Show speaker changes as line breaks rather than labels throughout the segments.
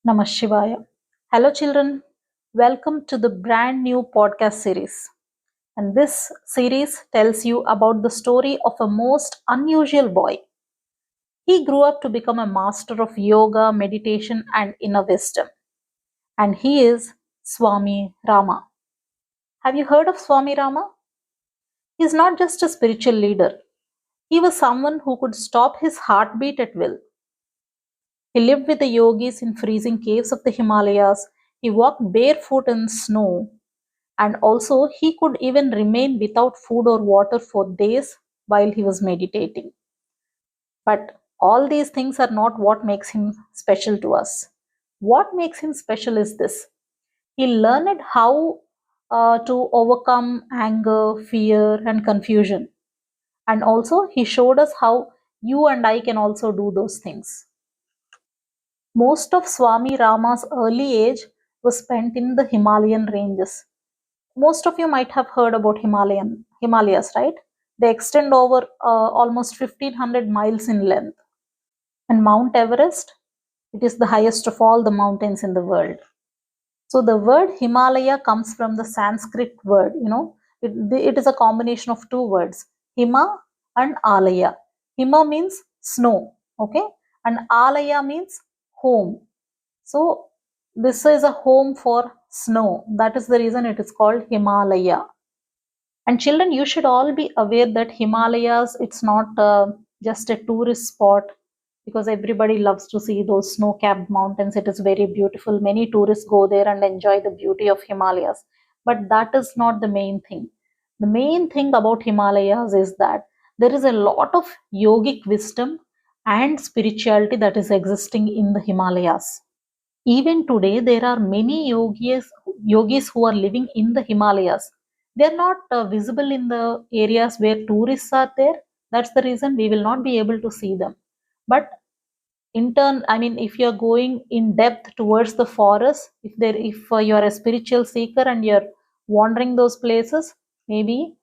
Namah Shivaya. Hello, children. Welcome to the brand new podcast series. And this series tells you about the story of a most unusual boy. He grew up to become a master of yoga, meditation, and inner wisdom. And he is Swami Rama. Have you heard of Swami Rama? He's not just a spiritual leader, he was someone who could stop his heartbeat at will. He lived with the yogis in freezing caves of the Himalayas. He walked barefoot in snow, and also he could even remain without food or water for days while he was meditating. But all these things are not what makes him special to us. What makes him special is this: he learned how to overcome anger, fear, and confusion. And also, he showed us how you and I can also do those things. Most of Swami Rama's early age was spent in the Himalayan ranges. Most of you might have heard about Himalayas, right? They extend over almost 1500 miles in length. And Mount Everest, it is the highest of all the mountains in the world. So the word Himalaya comes from the Sanskrit word, it is a combination of two words, Hima and Alaya. Hima means snow, okay? And Alaya means home. So this is a home for snow. That is the reason it is called Himalaya. And children, you should all be aware that Himalayas, it's not just a tourist spot, because everybody loves to see those snow-capped mountains. It is very beautiful. Many tourists go there and enjoy the beauty of Himalayas. But that is not the main thing. The main thing about Himalayas is that there is a lot of yogic wisdom and spirituality that is existing in the Himalayas. Even today, there are many yogis who are living in the Himalayas. They are not visible in the areas where tourists are there. That's the reason we will not be able to see them. But if you're going in depth towards the forest, if you're a spiritual seeker and you're wandering those places, maybe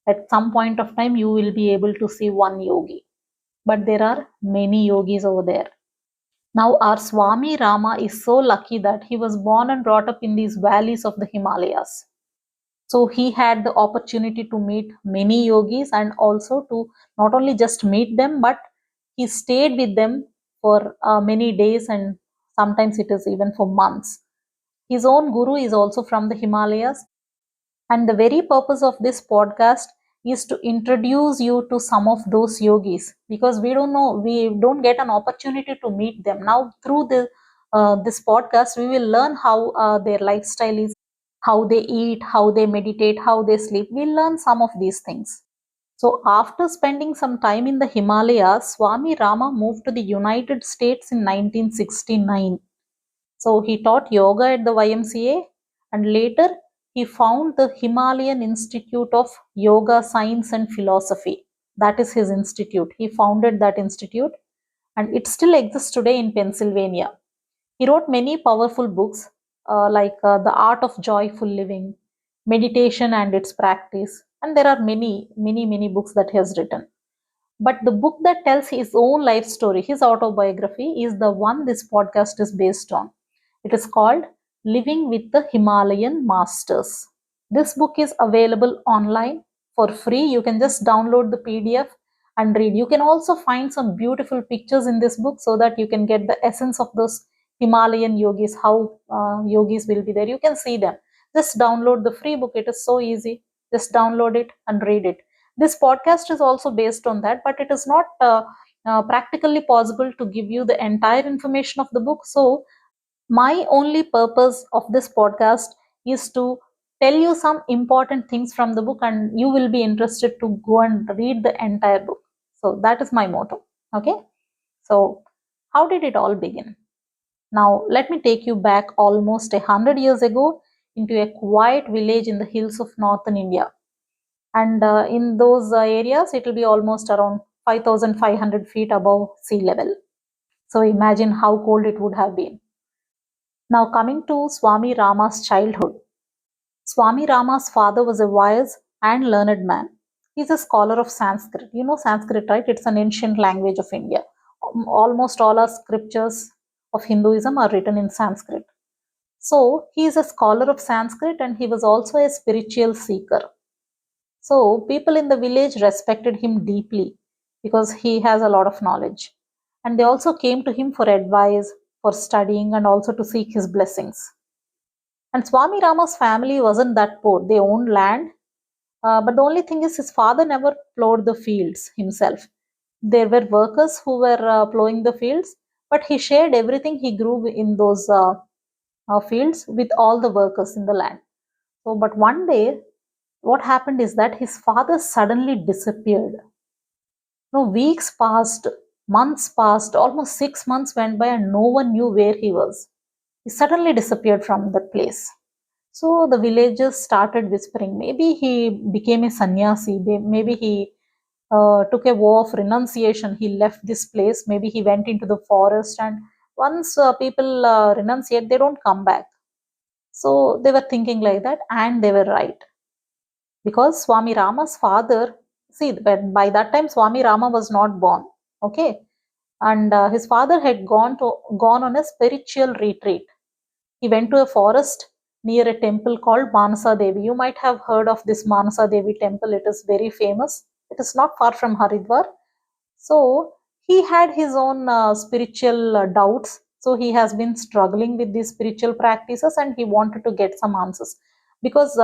at some point of time you will be able to see one yogi. But there are many yogis over there. Now, our Swami Rama is so lucky that he was born and brought up in these valleys of the Himalayas. So he had the opportunity to meet many yogis and also to not only just meet them, but he stayed with them for many days, and sometimes it is even for months. His own guru is also from the Himalayas. And the very purpose of this podcast is to introduce you to some of those yogis, because we don't get an opportunity to meet them. Now, through this podcast, we will learn how their lifestyle is, how they eat, how they meditate, how they sleep. We'll learn some of these things. So, after spending some time in the Himalayas, Swami Rama moved to the United States in 1969. So he taught yoga at the YMCA, and later he found the Himalayan Institute of Yoga, Science and Philosophy. That is his institute. He founded that institute, and it still exists today in Pennsylvania. He wrote many powerful books like The Art of Joyful Living, Meditation and Its Practice, and there are many, many, many books that he has written. But the book that tells his own life story, his autobiography, is the one this podcast is based on. It is called Living with the Himalayan Masters. This book is available online for free. You can just download the PDF and read. You can also find some beautiful pictures in this book so that you can get the essence of those Himalayan yogis, how yogis will be there. You can see them. Just download the free book. It is so easy. Just download it and read it. This podcast is also based on that, but it is not practically possible to give you the entire information of the book. So, my only purpose of this podcast is to tell you some important things from the book, and you will be interested to go and read the entire book. So, that is my motto. Okay. So, how did it all begin? Now, let me take you back almost 100 years ago into a quiet village in the hills of northern India. And in those areas, it will be almost around 5,500 feet above sea level. So imagine how cold it would have been. Now, coming to Swami Rama's childhood. Swami Rama's father was a wise and learned man. He's a scholar of Sanskrit. You know Sanskrit, right? It's an ancient language of India. Almost all our scriptures of Hinduism are written in Sanskrit. So he is a scholar of Sanskrit and he was also a spiritual seeker. So people in the village respected him deeply because he has a lot of knowledge. And they also came to him for advice, for studying, and also to seek his blessings. And Swami Rama's family wasn't that poor. They owned land. But the only thing is, his father never plowed the fields himself. There were workers who were plowing the fields, but he shared everything he grew in those fields with all the workers in the land. So, but one day, what happened is that his father suddenly disappeared. No, weeks passed, months passed, almost 6 months went by, and no one knew where he was. He suddenly disappeared from that place. So the villagers started whispering, maybe he became a sannyasi, maybe he took a vow of renunciation, he left this place, maybe he went into the forest, and once people renunciate, they don't come back. So they were thinking like that, and they were right. Because Swami Rama's father, see, by that time Swami Rama was not born, okay, and his father had gone on a spiritual retreat. He went to a forest near a temple called Manasa Devi. You might have heard of this Manasa Devi temple. It is very famous. It is not far from Haridwar. So he had his own spiritual doubts. So he has been struggling with these spiritual practices and he wanted to get some answers. Because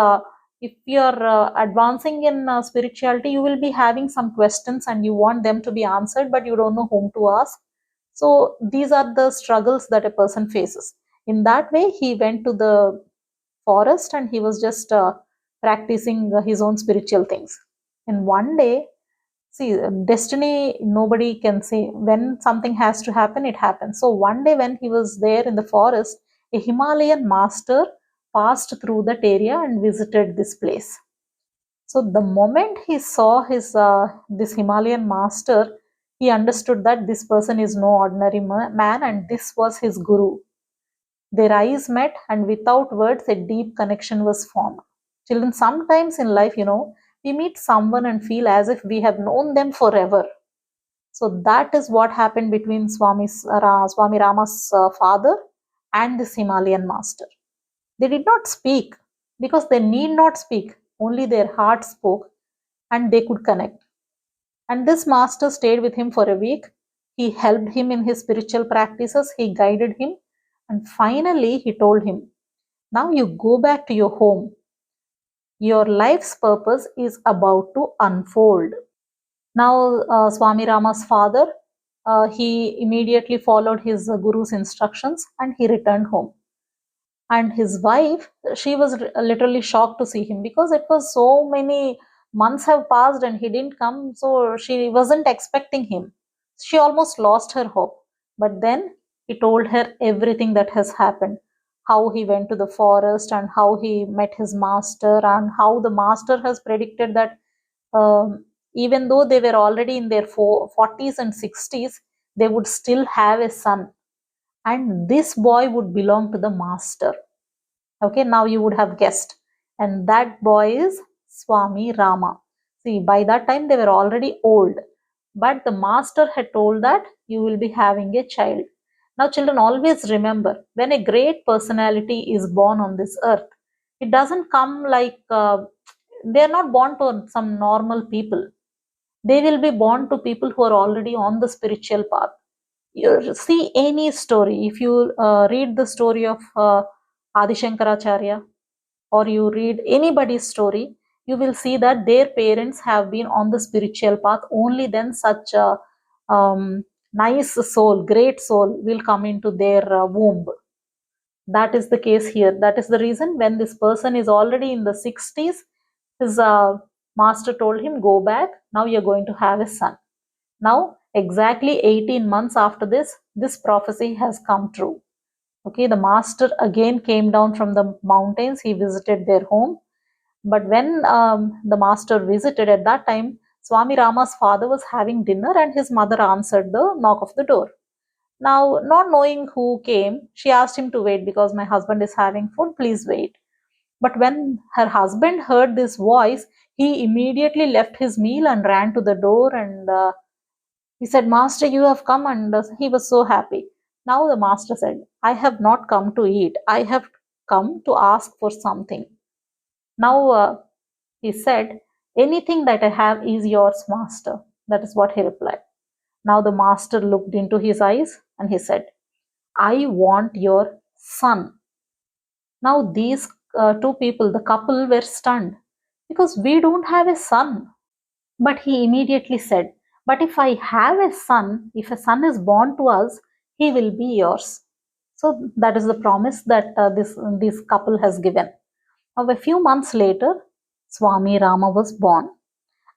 if you are advancing in spirituality, you will be having some questions and you want them to be answered, but you don't know whom to ask. So these are the struggles that a person faces. In that way, he went to the forest and he was just practicing his own spiritual things. And one day, see, destiny, nobody can say. When something has to happen, it happens. So one day when he was there in the forest, a Himalayan master passed through that area and visited this place. So the moment he saw his this Himalayan master, he understood that this person is no ordinary man and this was his guru. Their eyes met, and without words, a deep connection was formed. Children, sometimes in life, we meet someone and feel as if we have known them forever. So that is what happened between Swami Rama's father and this Himalayan master. They did not speak because they need not speak, only their heart spoke and they could connect. And this master stayed with him for a week. He helped him in his spiritual practices, he guided him, and finally he told him, now you go back to your home. Your life's purpose is about to unfold. Now, Swami Rama's father, he immediately followed his guru's instructions and he returned home. And his wife, she was literally shocked to see him because it was so many months have passed and he didn't come. So she wasn't expecting him. She almost lost her hope. But then he told her everything that has happened, how he went to the forest and how he met his master and how the master has predicted that even though they were already in their 40s and 60s, they would still have a son. And this boy would belong to the master. Okay, now you would have guessed. And that boy is Swami Rama. See, by that time they were already old. But the master had told that you will be having a child. Now, children, always remember, when a great personality is born on this earth, it doesn't come like they are not born to some normal people. They will be born to people who are already on the spiritual path. You see any story, if you read the story of Adi Shankaracharya or you read anybody's story, you will see that their parents have been on the spiritual path. Only then such a nice soul, great soul will come into their womb. That is the case here. That is the reason when this person is already in the 60s, his master told him, go back, now you're going to have a son. Now, exactly 18 months after this prophecy has come true. Okay, the master again came down from the mountains. He visited their home. But when the master visited at that time, Swami Rama's father was having dinner and his mother answered the knock of the door. Now, not knowing who came, she asked him to wait because my husband is having food, please wait. But when her husband heard this voice, he immediately left his meal and ran to the door and he said, Master, you have come, and he was so happy. Now the master said, I have not come to eat, I have come to ask for something. Now he said, anything that I have is yours, master. That is what he replied. Now the master looked into his eyes and he said, I want your son. Now these two people, the couple, were stunned because we don't have a son. But he immediately said, but if I have a son, if a son is born to us, he will be yours. So that is the promise that this couple has given. Now, a few months later, Swami Rama was born.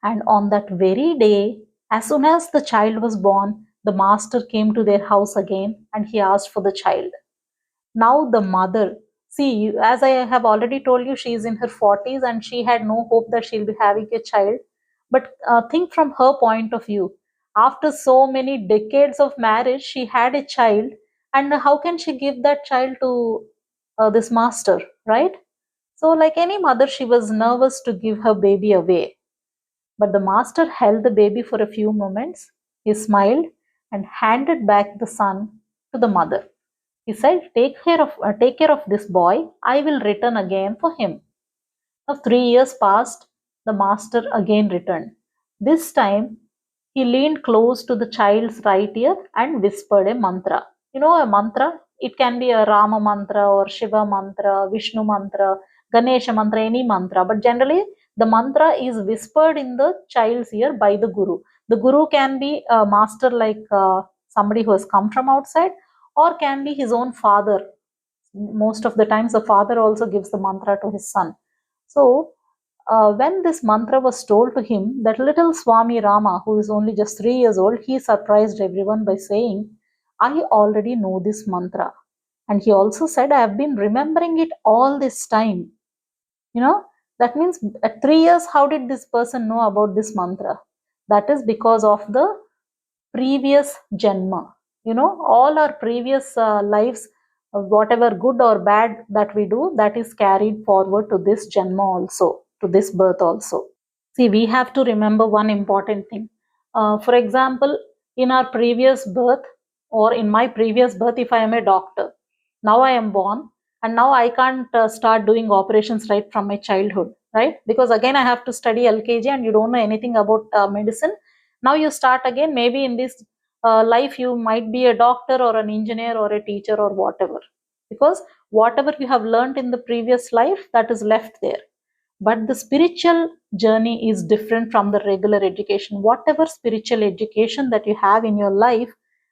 And on that very day, as soon as the child was born, the master came to their house again and he asked for the child. Now the mother, see, as I have already told you, she is in her 40s and she had no hope that she'll be having a child. But think from her point of view. After so many decades of marriage, she had a child, and how can she give that child to this master, right? So, like any mother, she was nervous to give her baby away. But the master held the baby for a few moments. He smiled and handed back the son to the mother. He said, take care of this boy. I will return again for him. Now 3 years passed. The master again returned. This time, he leaned close to the child's right ear and whispered a mantra. You know a mantra? It can be a Rama mantra or Shiva mantra, Vishnu mantra, Ganesha mantra, any mantra. But generally, the mantra is whispered in the child's ear by the guru. The guru can be a master like somebody who has come from outside, or can be his own father. Most of the times, the father also gives the mantra to his son. So, when this mantra was told to him, that little Swami Rama, who is only just 3 years old, he surprised everyone by saying, I already know this mantra. And he also said, I have been remembering it all this time. You know, that means at 3 years, how did this person know about this mantra? That is because of the previous janma. You know, all our previous lives, whatever good or bad that we do, that is carried forward to this janma also, to this birth also. See, we have to remember one important thing. For example, in our previous birth, or in my previous birth, if I am a doctor, now I am born, and now I can't start doing operations right from my childhood, right? Because again, I have to study LKG and you don't know anything about medicine. Now you start again, maybe in this life, you might be a doctor or an engineer or a teacher or whatever. Because whatever you have learned in the previous life, that is left there. But the spiritual journey is different from the regular education. Whatever spiritual education that you have in your life,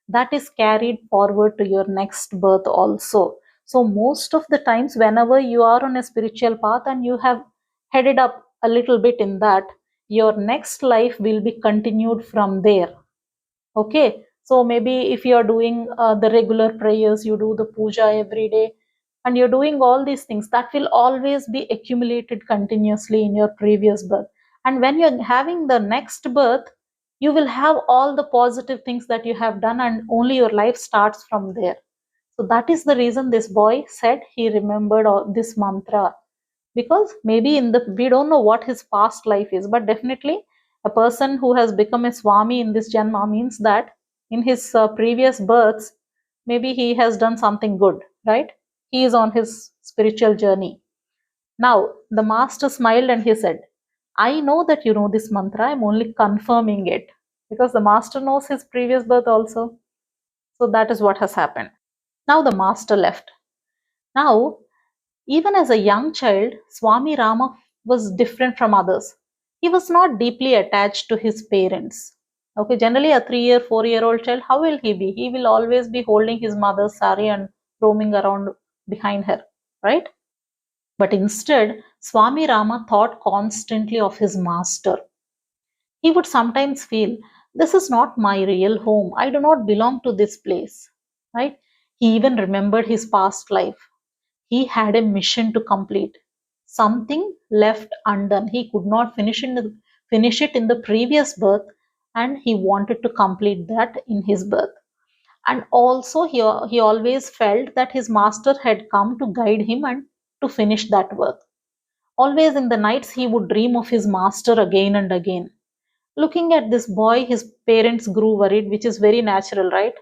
that is carried forward to your next birth also. So most of the times, whenever you are on a spiritual path and you have headed up a little bit in that, your next life will be continued from there. Okay, so maybe if you are doing the regular prayers, you do the puja every day, and you're doing all these things, that will always be accumulated continuously in your previous birth. And when you're having the next birth, you will have all the positive things that you have done, and only your life starts from there. So that is the reason this boy said he remembered all this mantra, because maybe in the we don't know what his past life is, but definitely a person who has become a swami in this janma means that in his previous births, maybe he has done something good, right? He is on his spiritual journey. Now the master smiled and he said, I know that you know this mantra, I'm only confirming it, because the master knows his previous birth also. So that is what has happened. Now the master left. Now, even as a young child, Swami Rama was different from others. He was not deeply attached to his parents. Okay, generally a 3 year, 4 year old child, how will he be? He will always be holding his mother's sari and roaming around behind her, right? But instead, Swami Rama thought constantly of his master. He would sometimes feel, this is not my real home. I do not belong to this place, right? He even remembered his past life. He had a mission to complete, something left undone. He could not finish it in the previous birth, and he wanted to complete that in his birth. And also, he always felt that his master had come to guide him and to finish that work. Always in the nights, he would dream of his master again and again. Looking at this boy, his parents grew worried, which is very natural, right?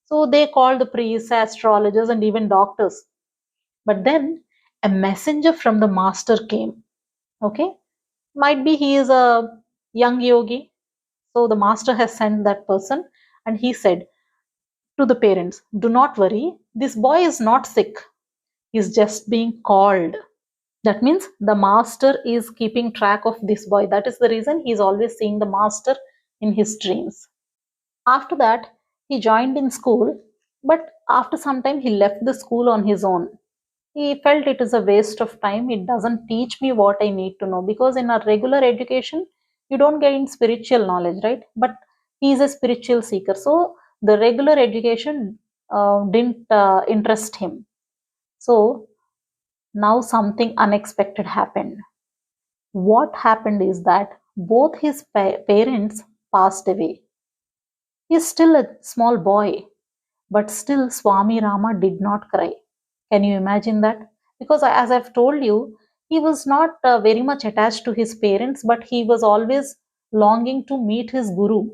So they called the priests, astrologers, and even doctors. But then a messenger from the master came. Okay, might be he is a young yogi. So the master has sent that person, and he said to the parents, "Do not worry, this boy is not sick. He's just being called." That means the master is keeping track of this boy. That is the reason he is always seeing the master in his dreams. After that, he joined in school, but after some time, he left the school on his own. He felt it is a waste of time. It doesn't teach me what I need to know, because in a regular education, you don't gain spiritual knowledge, right? But he is a spiritual seeker. So the regular education didn't interest him. So now something unexpected happened. What happened is that both his parents passed away. He is still a small boy, but still Swami Rama did not cry. Can you imagine that? Because as I've told you, he was not very much attached to his parents, but he was always longing to meet his guru,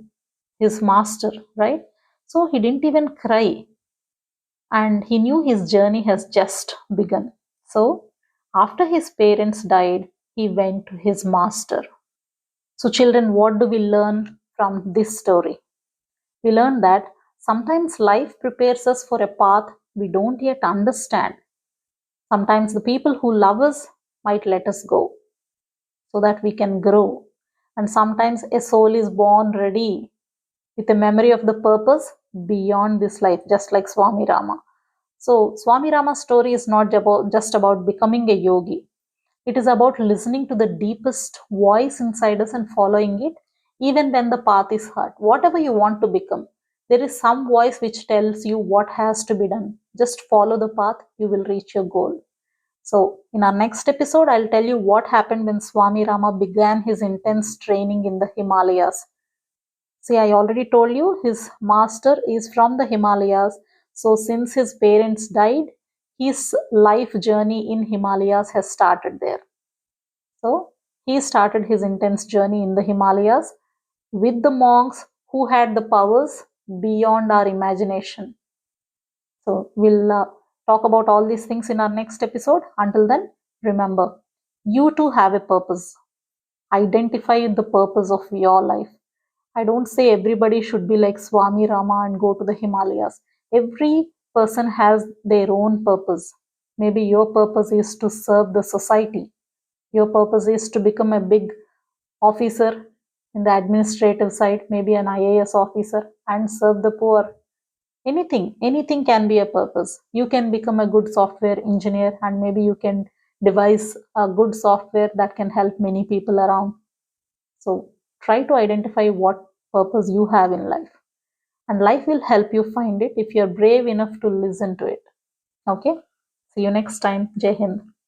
his master, right? So he didn't even cry, and he knew his journey has just begun. So after his parents died, he went to his master. So, children, what do we learn from this story? We learn that sometimes life prepares us for a path we don't yet understand. Sometimes the people who love us might let us go so that we can grow. And sometimes a soul is born ready with a memory of the purpose beyond this life, just like Swami Rama. So, Swami Rama's story is not just about becoming a yogi. It is about listening to the deepest voice inside us and following it, even when the path is hard. Whatever you want to become, there is some voice which tells you what has to be done. Just follow the path, you will reach your goal. So, in our next episode, I'll tell you what happened when Swami Rama began his intense training in the Himalayas. See, I already told you his master is from the Himalayas. So, since his parents died, his life journey in Himalayas has started there. So he started his intense journey in the Himalayas with the monks who had the powers beyond our imagination. So we'll talk about all these things in our next episode. Until then, remember, you too have a purpose. Identify the purpose of your life. I don't say everybody should be like Swami Rama and go to the Himalayas. Every person has their own purpose. Maybe your purpose is to serve the society. Your purpose is to become a big officer in the administrative side, maybe an IAS officer, and serve the poor. Anything can be a purpose. You can become a good software engineer, and maybe you can devise a good software that can help many people around. So try to identify what purpose you have in life, and life will help you find it if you're brave enough to listen to it. Okay, see you next time. Jai Hind.